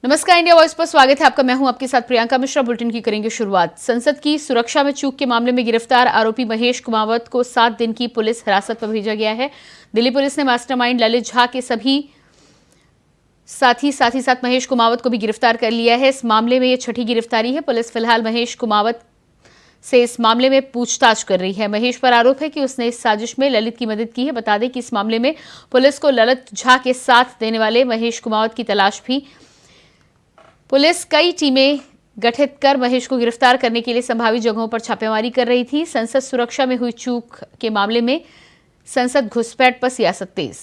नमस्कार, India voice पर स्वागत है आपका। मैं हूं आपके साथ प्रियंका मिश्रा। बुलेटिन की करेंगे शुरुआत। संसद की सुरक्षा में चूक के मामले में गिरफ्तार आरोपी महेश कुमावत को 7 दिन की पुलिस हिरासत पर भेजा गया है। दिल्ली पुलिस ने मास्टरमाइंड ललित झा के सभी साथ महेश कुमावत को भी गिरफ्तार कर लिया है। इस मामले में यह छठी गिरफ्तारी है। पुलिस फिलहाल महेश कुमावत से इस मामले में पूछताछ कर रही है। महेश पर आरोप है कि उसने इस साजिश में ललित की मदद की है। बता दें कि इस मामले में पुलिस को ललित झा के साथ देने वाले महेश कुमावत की तलाश भी। पुलिस कई टीमें गठित कर महेश को गिरफ्तार करने के लिए संभावित जगहों पर छापेमारी कर रही थी। संसद सुरक्षा में हुई चूक के मामले में संसद घुसपैठ पर सियासत तेज।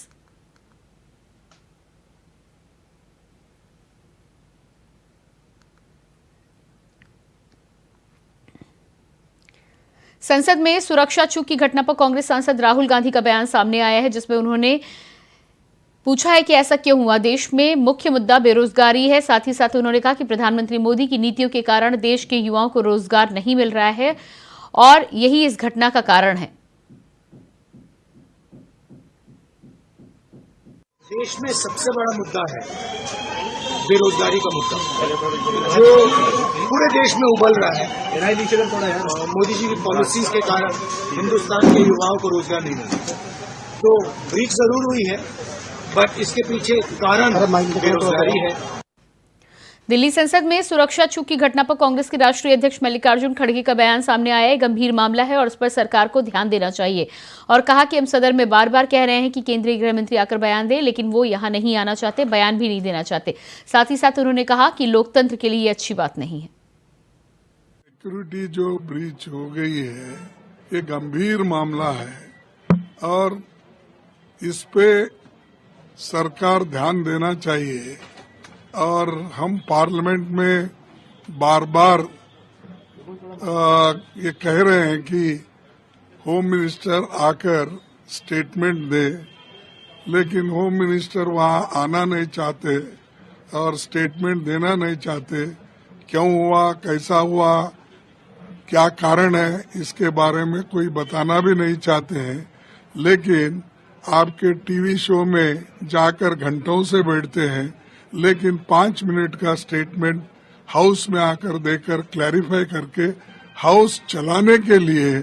संसद में सुरक्षा चूक की घटना पर कांग्रेस सांसद राहुल गांधी का बयान सामने आया है, जिसमें उन्होंने पूछा है कि ऐसा क्यों हुआ। देश में मुख्य मुद्दा बेरोजगारी है। साथ ही साथ उन्होंने कहा कि प्रधानमंत्री मोदी की नीतियों के कारण देश के युवाओं को रोजगार नहीं मिल रहा है और यही इस घटना का कारण है। देश में सबसे बड़ा मुद्दा है बेरोजगारी का मुद्दा, जो पूरे देश में उबल रहा है। मोदी जी की पॉलिसीज के कारण हिंदुस्तान के युवाओं को रोजगार नहीं मिल रहा। तो ब्रीच जरूर हुई है, बट इसके पीछे कारण बेरोजगारी है। दिल्ली संसद में सुरक्षा चूक की घटना पर कांग्रेस के राष्ट्रीय अध्यक्ष मल्लिकार्जुन खड़गे का बयान सामने आया है। गंभीर मामला है और उस पर सरकार को ध्यान देना चाहिए और कहा कि हम सदन में बार बार कह रहे हैं कि केंद्रीय गृह मंत्री आकर बयान दे, लेकिन वो यहां नहीं आना चाहते, बयान भी नहीं देना चाहते। साथ ही साथ उन्होंने कहा कि लोकतंत्र के लिए ये अच्छी बात नहीं है। सिक्योरिटी जो ब्रीच हो गई है, ये गंभीर मामला है और इस पे सरकार ध्यान देना चाहिए। और हम पार्लियामेंट में बार बार ये कह रहे हैं कि होम मिनिस्टर आकर स्टेटमेंट दे, लेकिन होम मिनिस्टर वहां आना नहीं चाहते और स्टेटमेंट देना नहीं चाहते। क्यों हुआ, कैसा हुआ, क्या कारण है, इसके बारे में कोई बताना भी नहीं चाहते हैं। लेकिन आपके टीवी शो में जाकर घंटों से बैठते हैं, लेकिन 5 मिनट का स्टेटमेंट हाउस में आकर देकर क्लैरिफाई करके हाउस चलाने के लिए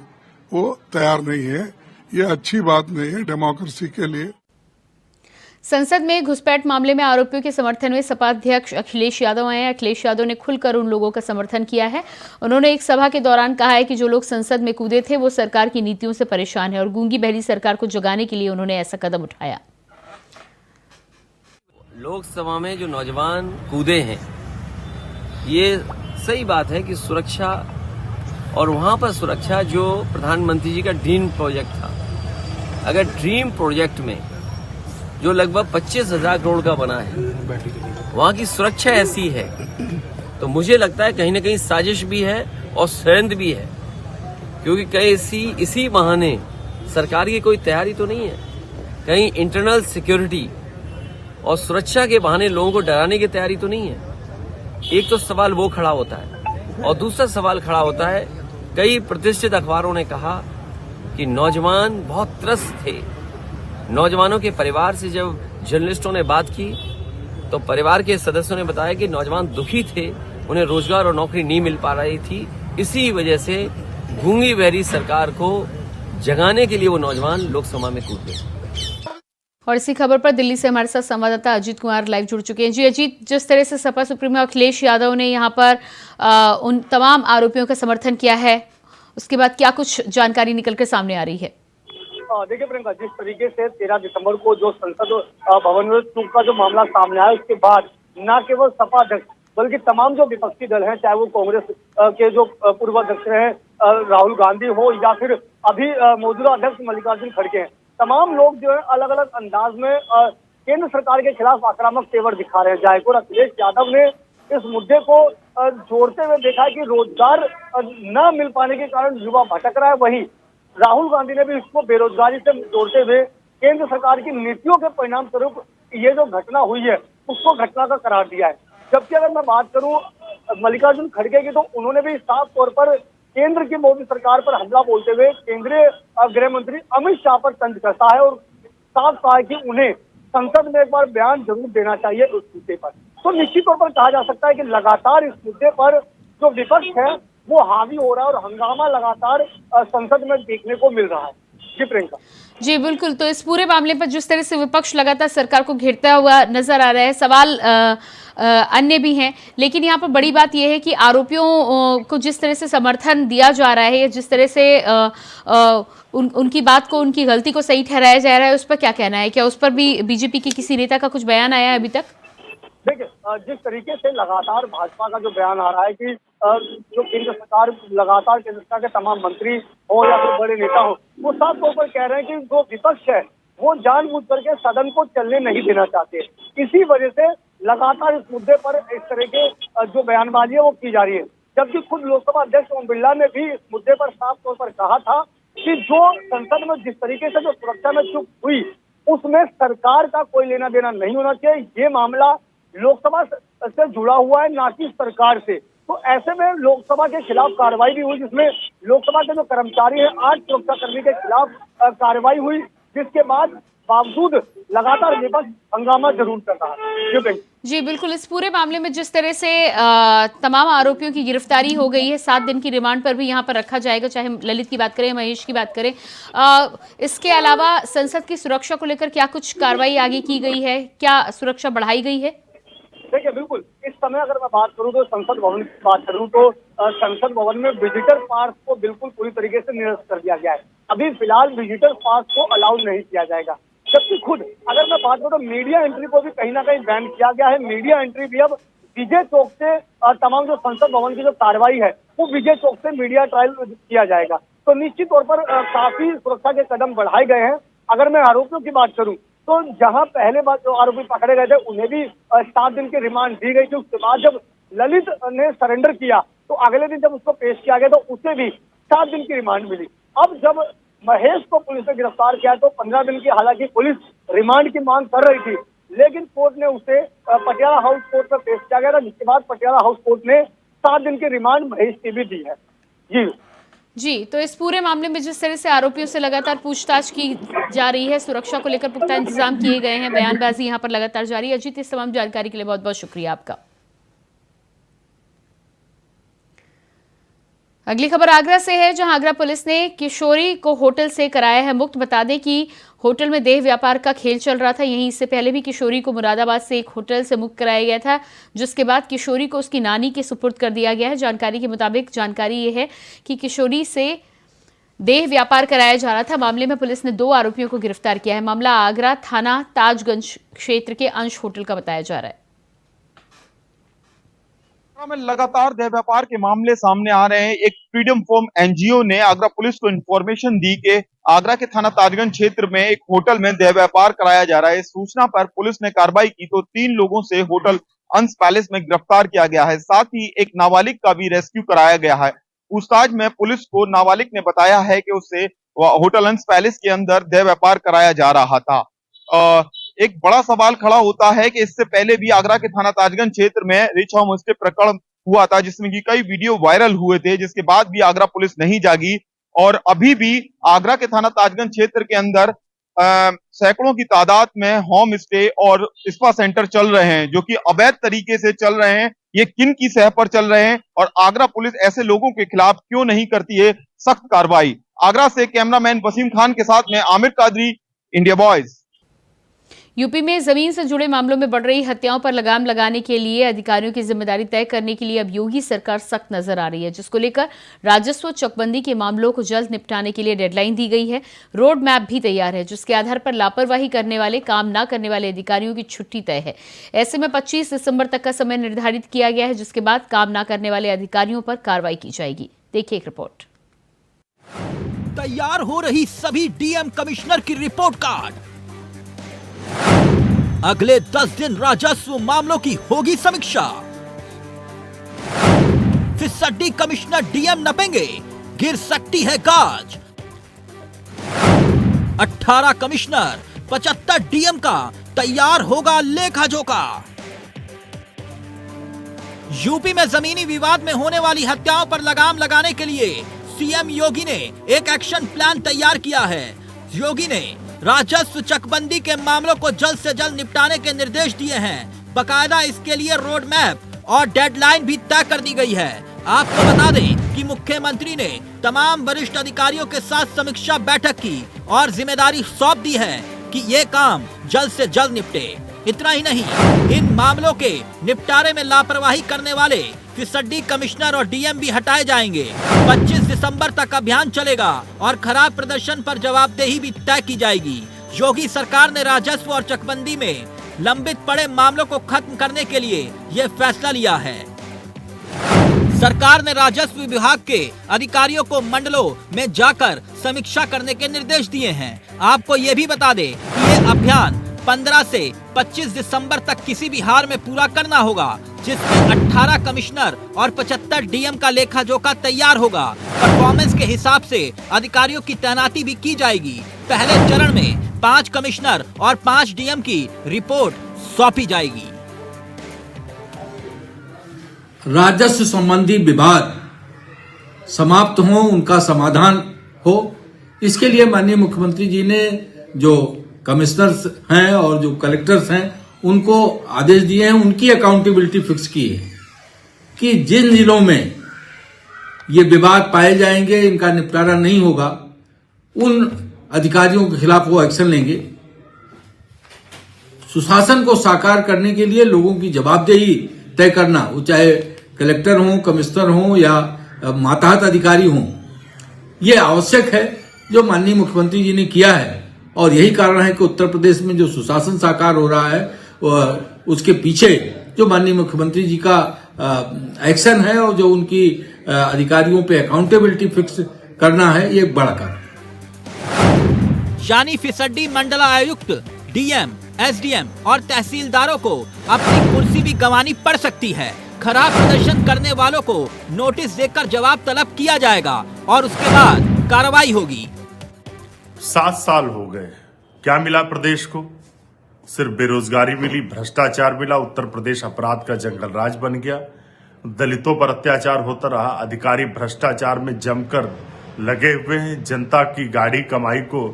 वो तैयार नहीं है। ये अच्छी बात नहीं है डेमोक्रेसी के लिए। संसद में घुसपैठ मामले में आरोपियों के समर्थन में सपा अध्यक्ष अखिलेश यादव आए हैं। अखिलेश यादव ने खुलकर उन लोगों का समर्थन किया है। उन्होंने एक सभा के दौरान कहा है कि जो लोग संसद में कूदे थे वो सरकार की नीतियों से परेशान है और गूंगी बहरी सरकार को जगाने के लिए उन्होंने ऐसा कदम उठाया। लोकसभा में जो नौजवान कूदे हैं, ये सही बात है कि सुरक्षा, और वहां पर सुरक्षा जो प्रधानमंत्री जी का ड्रीम प्रोजेक्ट था, अगर ड्रीम प्रोजेक्ट में जो लगभग 25,000 करोड़ का बना है, वहां की सुरक्षा ऐसी है, तो मुझे लगता है कहीं न कहीं साजिश भी है और षड्यंत्र भी है। क्योंकि कहीं इसी बहाने सरकार की कोई तैयारी तो नहीं है, कहीं इंटरनल सिक्योरिटी और सुरक्षा के बहाने लोगों को डराने की तैयारी तो नहीं है। एक तो सवाल वो खड़ा होता है और दूसरा सवाल खड़ा होता है, कई प्रतिष्ठित अखबारों ने कहा कि नौजवान बहुत त्रस्त थे। नौजवानों के परिवार से जब जर्नलिस्टों ने बात की तो परिवार के सदस्यों ने बताया कि नौजवान दुखी थे, उन्हें रोजगार और नौकरी नहीं मिल पा रही थी। इसी वजह से गूंगी बहरी सरकार को जगाने के लिए वो नौजवान लोकसभा में कूद गए। और इसी खबर पर दिल्ली से हमारे साथ संवाददाता अजीत कुमार लाइव जुड़ चुके हैं। जी अजीत, जिस तरह से सपा सुप्रीमो अखिलेश यादव ने यहाँ पर उन तमाम आरोपियों का समर्थन किया है, उसके बाद क्या कुछ जानकारी निकलकर सामने आ रही है? देखिए प्रियंका, जिस तरीके से 13 दिसंबर को जो संसद भवन में चूक का जो मामला सामने आया, उसके बाद न केवल सपा अध्यक्ष बल्कि तमाम जो विपक्षी दल हैं, चाहे वो कांग्रेस के जो पूर्व अध्यक्ष रहे राहुल गांधी हो या फिर अभी मौजूदा अध्यक्ष मल्लिकार्जुन खड़गे हैं, तमाम लोग जो है अलग अलग अंदाज में केंद्र सरकार के खिलाफ आक्रामक तेवर दिखा रहे हैं। जायपुर अखिलेश यादव ने इस मुद्दे को जोड़ते हुए देखा है कि रोजगार न मिल पाने के कारण युवा भटक रहा है। वहीं राहुल गांधी ने भी इसको बेरोजगारी से जोड़ते हुए केंद्र सरकार की नीतियों के परिणाम स्वरूप ये जो घटना हुई है उसको घटना का करार दिया है। जबकि अगर मैं बात करूं मल्लिकार्जुन खड़गे की, तो उन्होंने भी साफ तौर पर केंद्र की मोदी सरकार पर हमला बोलते हुए केंद्रीय गृह मंत्री अमित शाह पर तंज कसा है और साफ कहा है कि उन्हें संसद में एक बार बयान जरूर देना चाहिए उस मुद्दे पर। तो निश्चित तौर पर कहा जा सकता है कि लगातार इस मुद्दे पर जो विपक्ष है वो हावी हो रहा है और हंगामा लगातार संसद में देखने को मिल रहा है। जी प्रियंका। जी बिल्कुल, तो इस पूरे मामले पर जिस तरह से विपक्ष लगातार सरकार को घेरता हुआ नजर आ रहा है, सवाल अन्य भी हैं, लेकिन यहाँ पर बड़ी बात यह है कि आरोपियों को जिस तरह से समर्थन दिया जा रहा है या जिस तरह से उनकी बात को, उनकी गलती को सही ठहराया जा रहा है, उस पर क्या कहना है? क्या उस पर भी बीजेपी के किसी नेता का कुछ बयान आया है अभी तक? देखिए, जिस तरीके से लगातार भाजपा का जो बयान आ रहा है कि जो केंद्र सरकार लगातार केंद्र सरकार के तमाम मंत्री हो या फिर बड़े नेता हो, वो साफ तौर पर कह रहे हैं कि जो विपक्ष है वो जानबूझ करके सदन को चलने नहीं देना चाहते। इसी वजह से लगातार इस मुद्दे पर इस तरह के जो बयानबाजी है वो की जा रही है। जबकि खुद लोकसभा अध्यक्ष ओम बिरला ने भी इस मुद्दे पर साफ तौर पर कहा था कि जो संसद में जिस तरीके से जो सुरक्षा में चूक हुई उसमें सरकार का कोई लेना देना नहीं होना चाहिए। ये मामला लोकसभा से जुड़ा हुआ है, ना कि सरकार से। तो ऐसे में लोकसभा के खिलाफ कार्रवाई भी हुई, जिसमें लोकसभा के जो कर्मचारी हैं 8 सुरक्षाकर्मी के खिलाफ कार्रवाई हुई, जिसके बावजूद लगातार विपक्ष हंगामा जरूर कर रहा है। जी बिल्कुल, इस पूरे मामले में जिस तरह से तमाम आरोपियों की गिरफ्तारी हो गई है, 7 दिन की रिमांड पर भी यहाँ पर रखा जाएगा, चाहे ललित की बात करें, महेश की बात करें। इसके अलावा संसद की सुरक्षा को लेकर क्या कुछ कार्रवाई आगे की गई है? क्या सुरक्षा बढ़ाई गई है? देखिए, बिल्कुल इस समय अगर मैं बात करूं तो संसद भवन की बात करूं तो संसद भवन में विजिटर पास को बिल्कुल पूरी तरीके से निरस्त कर दिया गया है। अभी फिलहाल विजिटर पास को अलाउ नहीं किया जाएगा। जबकि खुद अगर मैं बात करूं तो मीडिया एंट्री को भी कहीं ना कहीं बैन किया गया है। मीडिया एंट्री भी अब विजय चौक से तमाम जो संसद भवन की जो कार्रवाई है वो विजय चौक से मीडिया ट्रायल किया जाएगा। तो निश्चित तौर पर काफी सुरक्षा के कदम बढ़ाए गए हैं। अगर मैं आरोपियों की बात करूं तो जहां पहले बार जो आरोपी पकड़े गए थे उन्हें भी 7 दिन की रिमांड दी गई थी। उसके बाद जब ललित ने सरेंडर किया तो अगले दिन जब उसको पेश किया गया तो उसे भी 7 दिन की रिमांड मिली। अब जब महेश को पुलिस ने गिरफ्तार किया तो 15 दिन की हालांकि पुलिस रिमांड की मांग कर रही थी, लेकिन कोर्ट ने उसे पटियाला हाउस कोर्ट में पेश किया गया था, जिसके बाद पटियाला हाउस कोर्ट ने 7 दिन की रिमांड महेश की भी दी है। जी, तो इस पूरे मामले में जिस तरह से आरोपियों से लगातार पूछताछ की जा रही है, सुरक्षा को लेकर पुख्ता इंतजाम किए गए हैं, बयानबाजी यहाँ पर लगातार जारी है। अजीत, इस तमाम जानकारी के लिए बहुत बहुत शुक्रिया आपका। अगली खबर आगरा से है, जहां आगरा पुलिस ने किशोरी को होटल से कराया है मुक्त। बता दें कि होटल में देह व्यापार का खेल चल रहा था। यहीं इससे पहले भी किशोरी को मुरादाबाद से एक होटल से मुक्त कराया गया था, जिसके बाद किशोरी को उसकी नानी के सुपुर्द कर दिया गया है। जानकारी के मुताबिक जानकारी ये है कि किशोरी से देह व्यापार कराया जा रहा था। मामले में पुलिस ने 2 आरोपियों को गिरफ्तार किया है। मामला आगरा थाना ताजगंज क्षेत्र के अंश होटल का बताया जा रहा है। में लगातार देह व्यापार के मामले सामने आ रहे हैं। एक फ्रीडम फॉर्म एनजीओ ने आगरा पुलिस को इंफॉर्मेशन दी कि आगरा के थाना ताजगंज क्षेत्र में एक होटल में देह व्यापार कराया जा रहा है। सूचना पर पुलिस ने कार्रवाई की तो 3 लोगों से होटल अंश पैलेस में गिरफ्तार किया गया है। साथ ही एक नाबालिग का भी रेस्क्यू कराया गया है। पूछताछ में पुलिस को नाबालिग ने बताया है कि उसे होटल अंश पैलेस के अंदर देह व्यापार कराया जा रहा था। एक बड़ा सवाल खड़ा होता है कि इससे पहले भी आगरा के थाना ताजगंज क्षेत्र में रिच होम स्टे प्रकरण हुआ था, जिसमें कि कई वीडियो वायरल हुए थे, जिसके बाद भी आगरा पुलिस नहीं जागी और अभी भी आगरा के थाना ताजगंज क्षेत्र के अंदर सैकड़ों की तादाद में होम स्टे और स्पा सेंटर चल रहे हैं, जो कि अवैध तरीके से चल रहे हैं। ये किन की सह पर चल रहे हैं और आगरा पुलिस ऐसे लोगों के खिलाफ क्यों नहीं करती है सख्त कार्रवाई? आगरा से कैमरामैन वसीम खान के साथ में Aamir Qadri, India boys. UP में जमीन से जुड़े मामलों में बढ़ रही हत्याओं पर लगाम लगाने के लिए अधिकारियों की जिम्मेदारी तय करने के लिए अब योगी सरकार सख्त नजर आ रही है, जिसको लेकर राजस्व चकबंदी के मामलों को जल्द निपटाने के लिए डेडलाइन दी गई है। रोड मैप भी तैयार है, जिसके आधार पर लापरवाही करने वाले, काम न करने वाले अधिकारियों की छुट्टी तय है। ऐसे में 25 दिसंबर तक का समय निर्धारित किया गया है, जिसके बाद काम न करने वाले अधिकारियों पर कार्रवाई की जाएगी। देखिए एक रिपोर्ट। तैयार हो रही सभी डीएम कमिश्नर की रिपोर्ट कार्ड। अगले 10 दिन राजस्व मामलों की होगी समीक्षा। फिसड्डी कमिश्नर डीएम नपेंगे, गिर सकती है गाज। 18 कमिश्नर 75 डीएम का तैयार होगा लेखा जोखा। यूपी में जमीनी विवाद में होने वाली हत्याओं पर लगाम लगाने के लिए सीएम योगी ने एक एक्शन प्लान तैयार किया है। योगी ने राजस्व चकबंदी के मामलों को जल्द से जल्द निपटाने के निर्देश दिए हैं। बकायदा इसके लिए रोड मैप और डेडलाइन भी तय कर दी गई है। आपको बता दें कि मुख्यमंत्री ने तमाम वरिष्ठ अधिकारियों के साथ समीक्षा बैठक की और जिम्मेदारी सौंप दी है कि ये काम जल्द से जल्द निपटे। इतना ही नहीं, इन मामलों के निपटारे में लापरवाही करने वाले फिसड्डी कमिश्नर और डीएम भी हटाए जाएंगे। 25 दिसंबर तक अभियान चलेगा और खराब प्रदर्शन पर जवाबदेही भी तय की जाएगी। योगी सरकार ने राजस्व और चकबंदी में लंबित पड़े मामलों को खत्म करने के लिए ये फैसला लिया है। सरकार ने राजस्व विभाग के अधिकारियों को मंडलों में जाकर समीक्षा करने के निर्देश दिए हैं। आपको ये भी बता दें कि ये अभियान 15 से 25 दिसंबर तक किसी भी हाल में पूरा करना होगा, जिसमें 18 कमिश्नर और 75 डीएम का लेखा जोखा तैयार होगा। परफॉर्मेंस के हिसाब से अधिकारियों की तैनाती भी की जाएगी। पहले चरण में 5 कमिश्नर और 5 डीएम की रिपोर्ट सौंपी जाएगी। राजस्व संबंधी विवाद समाप्त हो, उनका समाधान हो, इसके लिए माननीय मुख्यमंत्री जी ने जो कमिश्नर्स हैं और जो कलेक्टर्स हैं उनको आदेश दिए हैं, उनकी अकाउंटेबिलिटी फिक्स की है कि जिन जिलों में ये विवाद पाए जाएंगे, इनका निपटारा नहीं होगा, उन अधिकारियों के खिलाफ वो एक्शन लेंगे। सुशासन को साकार करने के लिए लोगों की जवाबदेही तय करना, वो चाहे कलेक्टर हों, कमिश्नर हों या मातहत अधिकारी हों, ये आवश्यक है, जो माननीय मुख्यमंत्री जी ने किया है। और यही कारण है कि उत्तर प्रदेश में जो सुशासन साकार हो रहा है, उसके पीछे जो माननीय मुख्यमंत्री जी का एक्शन है और जो उनकी अधिकारियों पे अकाउंटेबिलिटी फिक्स करना है, ये एक बड़ा कारण। यानी फिसड्डी मंडलायुक्त, डीएम, एसडीएम और तहसीलदारों को अपनी कुर्सी भी गंवानी पड़ सकती है। खराब प्रदर्शन करने वालों को नोटिस देकर जवाब तलब किया जाएगा और उसके बाद कार्रवाई होगी। 7 साल हो गए, क्या मिला प्रदेश को? सिर्फ बेरोजगारी मिली, भ्रष्टाचार मिला, उत्तर प्रदेश अपराध का जंगल राज बन गया, दलितों पर अत्याचार होता रहा, अधिकारी भ्रष्टाचार में जमकर लगे हुए हैं, जनता की गाड़ी कमाई को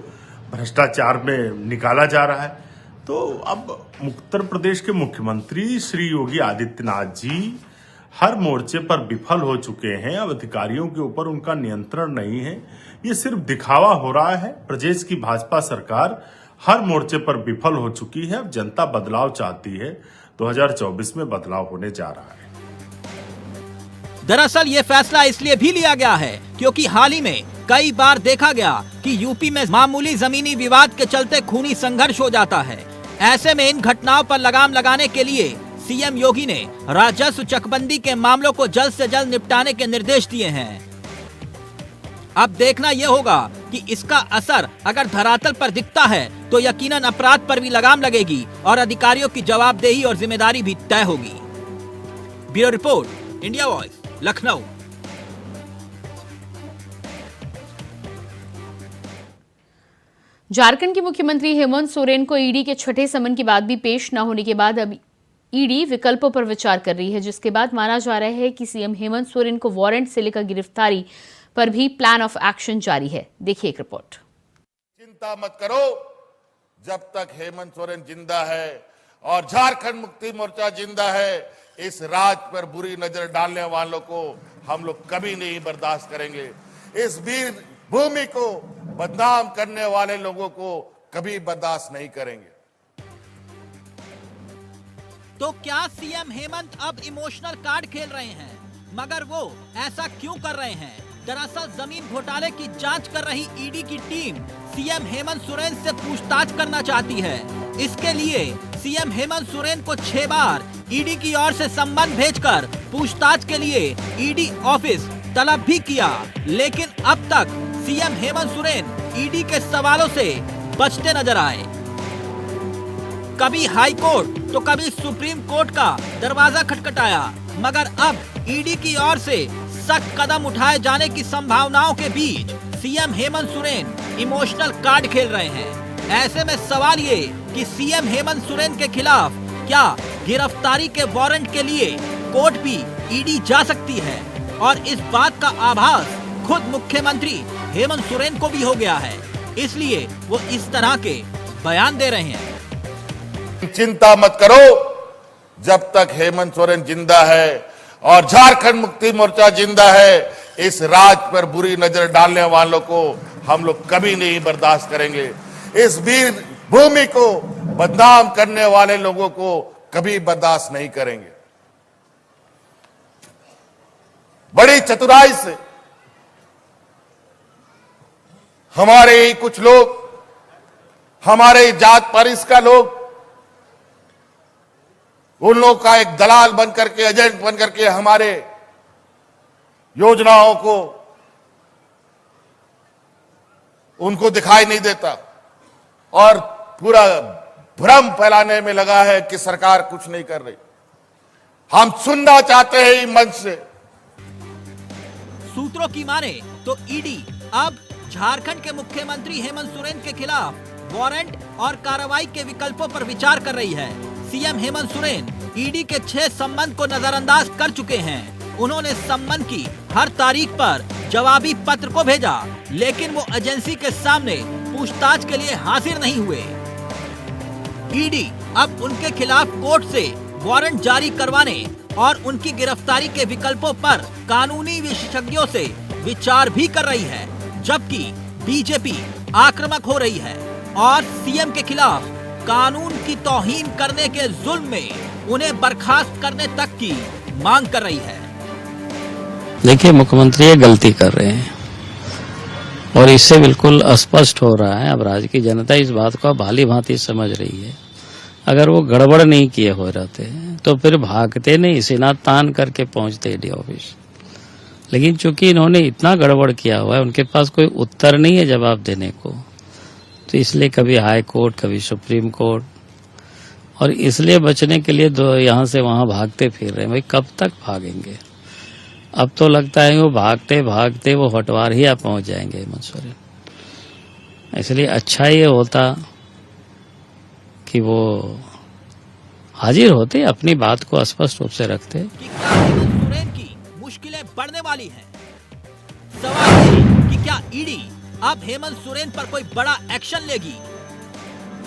भ्रष्टाचार में निकाला जा रहा है। तो अब उत्तर प्रदेश के मुख्यमंत्री श्री योगी आदित्यनाथ जी हर मोर्चे पर विफल हो चुके हैं। अब अधिकारियों के ऊपर उनका नियंत्रण नहीं है, ये सिर्फ दिखावा हो रहा है। प्रदेश की भाजपा सरकार हर मोर्चे पर विफल हो चुकी है। अब जनता बदलाव चाहती है, 2024 में बदलाव होने जा रहा है। दरअसल ये फैसला इसलिए भी लिया गया है क्योंकि हाल ही में कई बार देखा गया कि यूपी में मामूली जमीनी विवाद के चलते खूनी संघर्ष हो जाता है। ऐसे में इन घटनाओं पर लगाम लगाने के लिए सीएम योगी ने राजस्व चकबंदी के मामलों को जल्द से जल्द निपटाने के निर्देश दिए हैं। अब देखना यह होगा कि इसका असर अगर धरातल पर दिखता है तो यकीनन अपराध पर भी लगाम लगेगी और अधिकारियों की जवाबदेही और जिम्मेदारी भी तय होगी। Bureau report, India voice, Lucknow. Jharkhand के मुख्यमंत्री हेमंत सोरेन को ईडी के छठे समन की बात भी पेश न होने के बाद अब ईडी विकल्पों पर विचार कर रही है, जिसके बाद माना जा रहा है कि सीएम हेमंत सोरेन को वारंट से लेकर गिरफ्तारी पर भी प्लान ऑफ एक्शन जारी है। देखिए एक रिपोर्ट। चिंता मत करो, जब तक हेमंत सोरेन जिंदा है और झारखंड मुक्ति मोर्चा जिंदा है, इस राज पर बुरी नजर डालने वालों को हम लोग कभी नहीं बर्दाश्त करेंगे। इस वीर भूमि को बदनाम करने वाले लोगों को कभी बर्दाश्त नहीं करेंगे। तो क्या सीएम हेमंत अब इमोशनल कार्ड खेल रहे हैं? मगर वो ऐसा क्यों कर रहे हैं? दरअसल जमीन घोटाले की जांच कर रही ईडी की टीम सीएम हेमंत सोरेन से पूछताछ करना चाहती है। इसके लिए सीएम हेमंत सोरेन को 6 बार ईडी की ओर से सम्मन भेजकर पूछताछ के लिए ईडी ऑफिस तलब भी किया, लेकिन अब तक सीएम हेमंत सोरेन ईडी के सवालों से बचते नजर आए। कभी हाई कोर्ट तो कभी सुप्रीम कोर्ट का दरवाजा खटखटाया, मगर अब ईडी की ओर से सख्त कदम उठाए जाने की संभावनाओं के बीच CM Hemant Soren emotional card खेल रहे हैं। ऐसे में सवाल ये कि सीएम हेमंत सोरेन के खिलाफ क्या गिरफ्तारी के वारंट के लिए कोर्ट भी ईडी जा सकती है, और इस बात का आभास खुद मुख्यमंत्री हेमंत सोरेन को भी हो गया है। इसलिए वो इस तरह के बयान दे रहे हैं। चिंता मत करो, जब तक हेमंत सोरेन जिंदा है और झारखंड मुक्ति मोर्चा जिंदा है, इस राज पर बुरी नजर डालने वालों को हम लोग कभी नहीं बर्दाश्त करेंगे। इस वीर भूमि को बदनाम करने वाले लोगों को कभी बर्दाश्त नहीं करेंगे। बड़ी चतुराई से हमारे ही कुछ लोग, हमारे जात परिस का लोग, उन लोगों का एक दलाल बनकर के, एजेंट बनकर के हमारे योजनाओं को उनको दिखाई नहीं देता और पूरा भ्रम फैलाने में लगा है कि सरकार कुछ नहीं कर रही। हम सुनना चाहते हैं इस मंच से। सूत्रों की माने तो ईडी अब झारखंड के मुख्यमंत्री हेमंत सोरेन के खिलाफ वारंट और कार्रवाई के विकल्पों पर विचार कर रही है। सीएम हेमंत सोरेन ईडी के 6 सम्मन को नजरअंदाज कर चुके हैं। उन्होंने सम्मन की हर तारीख पर जवाबी पत्र को भेजा, लेकिन वो एजेंसी के सामने पूछताछ के लिए हाजिर नहीं हुए। ईडी अब उनके खिलाफ कोर्ट से वारंट जारी करवाने और उनकी गिरफ्तारी के विकल्पों पर कानूनी विशेषज्ञों से विचार भी कर रही है, जबकि बीजेपी आक्रामक हो रही है और सीएम के खिलाफ कानून की तौहीन करने के जुल्म में उन्हें बर्खास्त करने तक की मांग कर रही है। देखिए, मुख्यमंत्री ये गलती कर रहे हैं और इससे बिल्कुल स्पष्ट हो रहा है। अब राज्य की जनता इस बात को भाली भांति समझ रही है। अगर वो गड़बड़ नहीं किए हो रहते तो फिर भागते नहीं, सीना तान करके पहुंचते ईडी ऑफिस। लेकिन चूंकि इन्होंने इतना गड़बड़ किया हुआ है, उनके पास कोई उत्तर नहीं है जवाब देने को, तो इसलिए कभी हाई कोर्ट, कभी सुप्रीम कोर्ट, और इसलिए बचने के लिए यहाँ से वहां भागते फिर रहे हैं। भाई कब तक भागेंगे? अब तो लगता है वो भागते भागते वो हटवार ही आप पहुंच जाएंगे हेमंत सोरेन। इसलिए अच्छा ये होता कि वो हाजिर होते, अपनी बात को स्पष्ट रूप से रखते। कि क्या हेमंत सोरेन की मुश्किलें बढ़ने वाली हैं? सवाल है कि क्या ईडी अब हेमंत सोरेन पर कोई बड़ा एक्शन लेगी?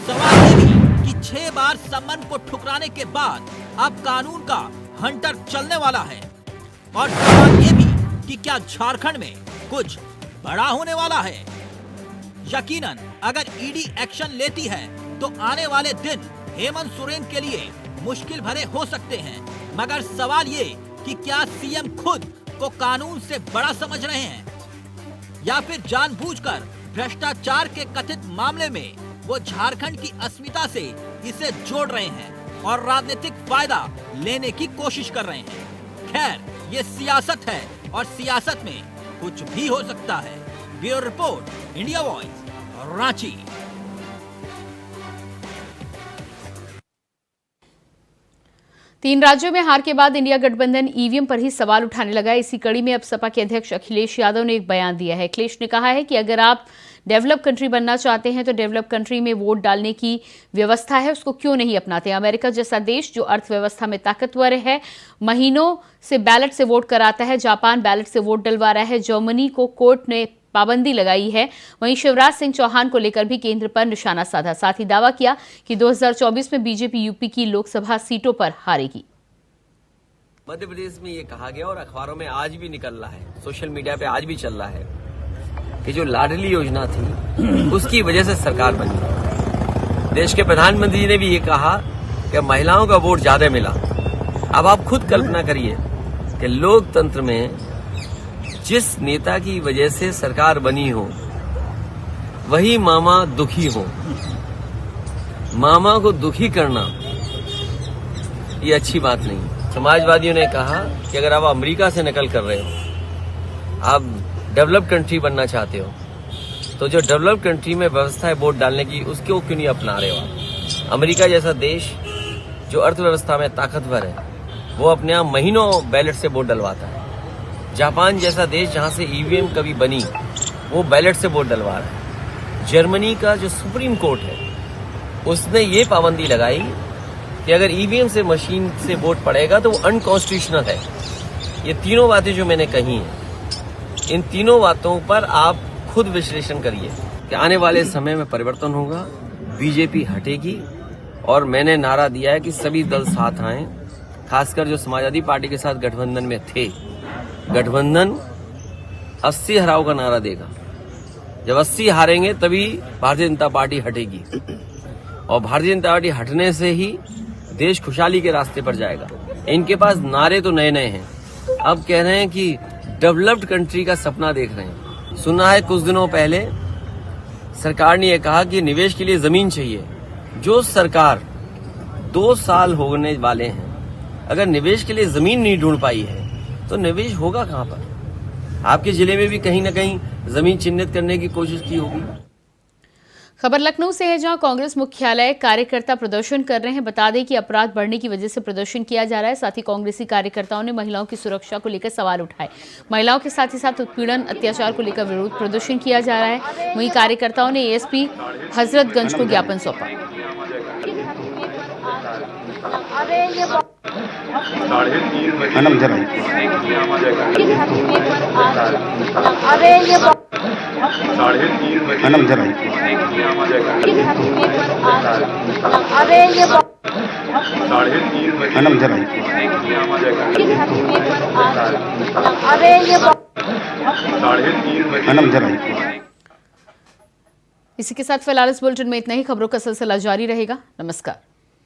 सवाल ये भी कि 6 बार सम्मन को ठुकराने के बाद अब कानून का हंटर चलने वाला है। और सवाल ये भी कि क्या झारखंड में कुछ बड़ा होने वाला है? यकीनन अगर ईडी एक्शन लेती है तो आने वाले दिन हेमंत सोरेन के लिए मुश्किल भरे हो सकते हैं। मगर सवाल ये कि क्या सीएम खुद को कानून से बड़ा समझ रहे हैं या फिर जानबूझकर भ्रष्टाचार के कथित मामले में वो झारखंड की अस्मिता से इसे जोड़ रहे हैं और राजनीतिक फायदा लेने की कोशिश कर रहे हैं। खैर, ये सियासत है और सियासत में कुछ भी हो सकता है। Bureau report, India voice, Ranchi. तीन राज्यों में हार के बाद इंडिया गठबंधन ईवीएम पर ही सवाल उठाने लगा है। इसी कड़ी में अब सपा के अध्यक्ष अखिलेश यादव ने एक बयान दिया है। अखिलेश ने कहा है कि अगर आप डेवलप कंट्री बनना चाहते हैं तो डेवलप कंट्री में वोट डालने की व्यवस्था है, उसको क्यों नहीं अपनाते? अमेरिका जैसा देश जो अर्थव्यवस्था में ताकतवर है, महीनों से बैलेट से वोट कराता है। जापान बैलेट से वोट डलवा रहा है। जर्मनी को कोर्ट ने पाबंदी लगाई है। वहीं शिवराज सिंह चौहान को लेकर भी केंद्र पर निशाना साधा। साथ ही दावा किया कि 2024 में बीजेपी यूपी की लोकसभा सीटों पर हारेगी। मध्य प्रदेश में ये कहा गया और अखबारों में आज भी निकल रहा है, सोशल मीडिया पे आज भी चल रहा है कि जो लाडली योजना थी उसकी वजह से सरकार बनी। देश के प्रधानमंत्री ने भी ये कहा कि महिलाओं का वोट ज्यादा मिला। अब आप खुद कल्पना करिए कि लोकतंत्र में जिस नेता की वजह से सरकार बनी हो वही मामा दुखी हो, मामा को दुखी करना ये अच्छी बात नहीं। समाजवादियों ने कहा कि अगर आप अमेरिका से नकल कर रहे हो, आप डेवलप कंट्री बनना चाहते हो, तो जो डेवलप कंट्री में व्यवस्था है वोट डालने की, उसको क्यों नहीं अपना रहे हो? अमेरिका जैसा देश जो अर्थव्यवस्था में ताकतवर है वो अपने यहाँ महीनों बैलेट से वोट डलवाता है। जापान जैसा देश जहां से ईवीएम कभी बनी वो बैलेट से वोट डलवा रहा है। जर्मनी का जो सुप्रीम कोर्ट है उसने ये पाबंदी लगाई कि अगर ईवीएम से मशीन से वोट पड़ेगा तो वो अनकॉन्स्टिट्यूशनल है। ये तीनों बातें जो मैंने कही हैं, इन तीनों बातों पर आप खुद विश्लेषण करिए कि आने वाले समय में परिवर्तन होगा, बीजेपी हटेगी और मैंने नारा दिया है कि सभी दल साथ आएं, खासकर जो समाजवादी पार्टी के साथ गठबंधन में थे। गठबंधन 80 हराव का नारा देगा। जब 80 हारेंगे तभी भारतीय जनता पार्टी हटेगी और भारतीय जनता पार्टी हटने से ही देश खुशहाली के रास्ते पर जाएगा। इनके पास नारे तो नए नए हैं, अब कह रहे हैं कि डेवलप्ड कंट्री का सपना देख रहे हैं। सुना है कुछ दिनों पहले सरकार ने यह कहा कि निवेश के लिए जमीन चाहिए। जो सरकार 2 साल होने वाले हैं, अगर निवेश के लिए जमीन नहीं ढूंढ पाई है तो निवेश होगा कहां पर? आपके जिले में भी कहीं ना कहीं जमीन चिन्हित करने की कोशिश की होगी। खबर लखनऊ से है, जहां कांग्रेस मुख्यालय कार्यकर्ता प्रदर्शन कर रहे हैं। बता दें कि अपराध बढ़ने की वजह से प्रदर्शन किया जा रहा है। साथ ही कांग्रेसी कार्यकर्ताओं ने महिलाओं की सुरक्षा को लेकर सवाल उठाए। महिलाओं के साथ ही साथ उत्पीड़न अत्याचार को लेकर विरोध प्रदर्शन किया जा रहा है। वहीं कार्यकर्ताओं ने एएसपी हजरतगंज को ज्ञापन सौंपा। इसी के साथ फिलहाल इस बुलेटिन में इतना ही। खबरों का सिलसिला जारी रहेगा। नमस्कार।